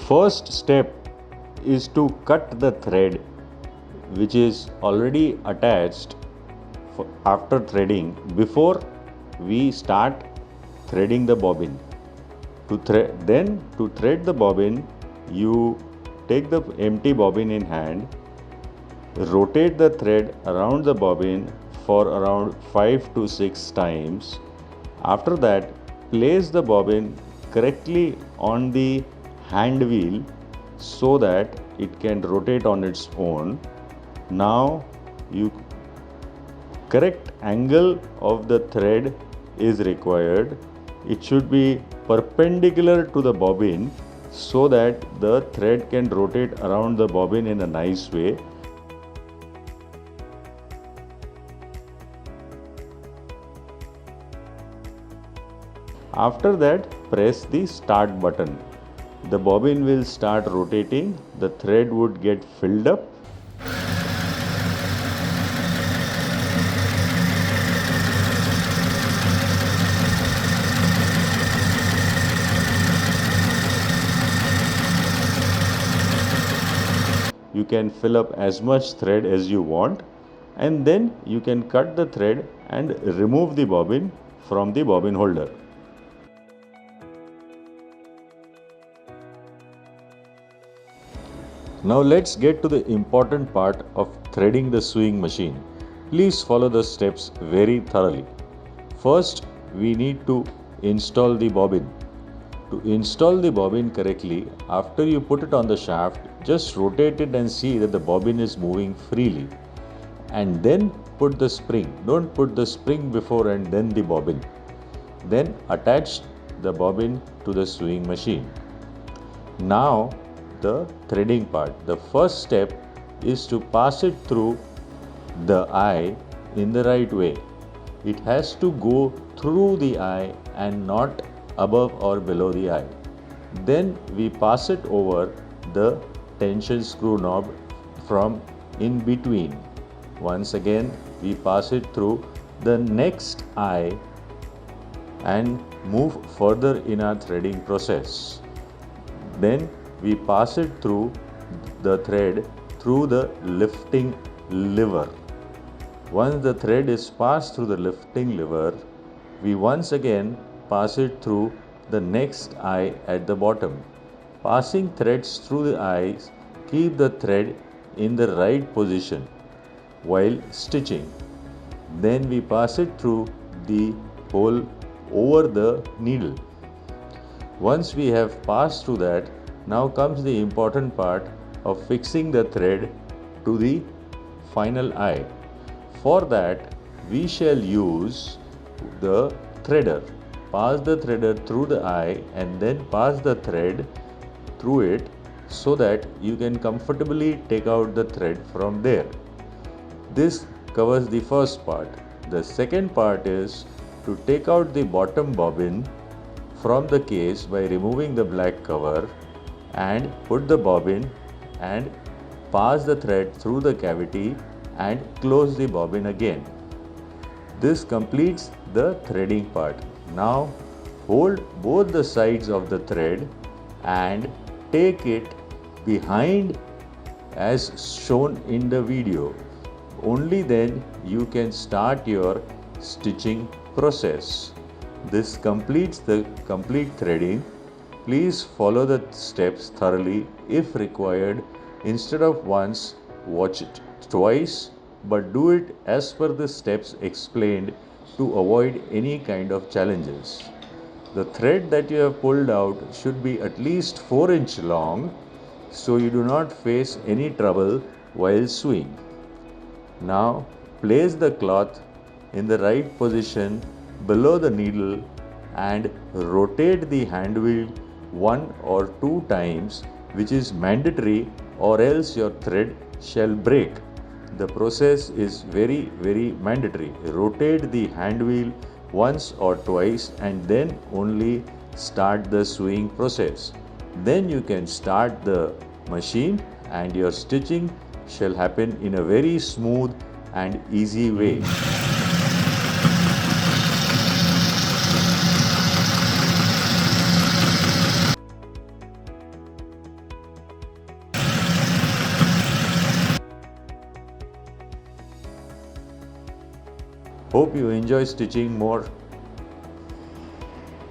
first step is to cut the thread which is already attached after threading before we start threading the bobbin. To thread the bobbin, you take the empty bobbin in hand, rotate the thread around the bobbin for around 5 to 6 times. After that, place the bobbin correctly on the hand wheel so that it can rotate on its own. Now, correct angle of the thread is required. It should be perpendicular to the bobbin so that the thread can rotate around the bobbin in a nice way. After that, press the start button. The bobbin will start rotating, the thread would get filled up. You can fill up as much thread as you want, and then you can cut the thread and remove the bobbin from the bobbin holder. Now let's get to the important part of threading the sewing machine. Please follow the steps very thoroughly. First, we need to install the bobbin. To install the bobbin correctly, after you put it on the shaft, just rotate it and see that the bobbin is moving freely. And then put the spring. Don't put the spring before and then the bobbin. Then attach the bobbin to the sewing machine. Now, the threading part. The first step is to pass it through the eye in the right way. It has to go through the eye and not above or below the eye. Then we pass it over the tension screw knob from in between. Once again, we pass it through the next eye and move further in our threading process. Then we pass it through the thread through the lifting lever. Once the thread is passed through the lifting lever, we once again pass it through the next eye at the bottom. Passing threads through the eyes keep the thread in the right position while stitching. Then we pass it through the hole over the needle. Once we have passed through that, now comes the important part of fixing the thread to the final eye. For that, we shall use the threader. Pass the threader through the eye and then pass the thread through it so that you can comfortably take out the thread from there. This covers the first part. The second part is to take out the bottom bobbin from the case by removing the black cover and put the bobbin and pass the thread through the cavity and close the bobbin again. This completes the threading part. Now hold both the sides of the thread and take it behind as shown in the video. Only then you can start your stitching process. This completes the complete threading. Please follow the steps thoroughly. If required, instead of once, watch it twice, but do it as per the steps explained to avoid any kind of challenges. The thread that you have pulled out should be at least 4 inches long, so you do not face any trouble while sewing. Now place the cloth in the right position below the needle and rotate the hand wheel 1 or 2 times, which is mandatory, or else your thread shall break. The process is very mandatory. Rotate the hand wheel once or twice and then only start the sewing process. Then you can start the machine and your stitching shall happen in a very smooth and easy way. Hope you enjoy stitching more